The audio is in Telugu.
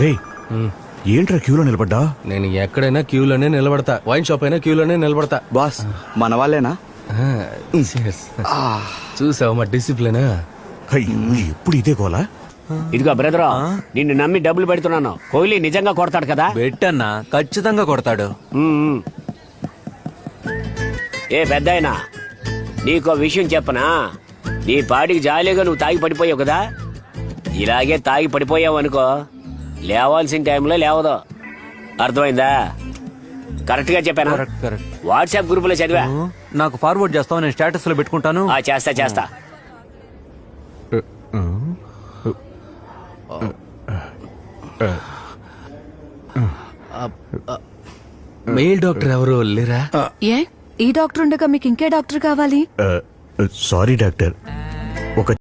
రే ఏంట్రా క్యూలో నిలబడ్డా? నేను ఎక్కడైనా క్యూలోనే నిలబడతా. వైన్ షాప్ అయినా క్యూలోనే నిలబడతా. బాస్ మన వాళ్ళేనా? చూసావు మా డిసిప్లిన్. ఎప్పుడు ఇదే గోలా? ఇదిగో బ్రదర్, నిన్ను నమ్మి డబ్బులు పెడుతున్నాను. కోహ్లీ నిజంగా కొడతాడు కదా? బెట్టన్నా ఖచ్చితంగా కొడతాడు. ఏ పెద్దాయనా, నీకో విషయం చెప్పనా? నీ పాటికి జాలీగా నువ్వు తాగి పడిపోయావు కదా, ఇలాగే తాగి పడిపోయావు అనుకో, లేవాల్సిన టైంలో లేవదు. అర్థమైందా? కరెక్ట్ గా చెప్పానా? వాట్సాప్ గ్రూప్ లో చదివా. నాకు ఫార్వర్డ్ చేస్తావు, నేను స్టేటస్ లో పెట్టుకుంటాను. చేస్తా. మెయిల్ డాక్టర్ ఎవరు లేరా? ఏ ఈ డాక్టర్ ఉండగా మీకు ఇంకే డాక్టర్ కావాలి? సారీ డాక్టర్, ఒక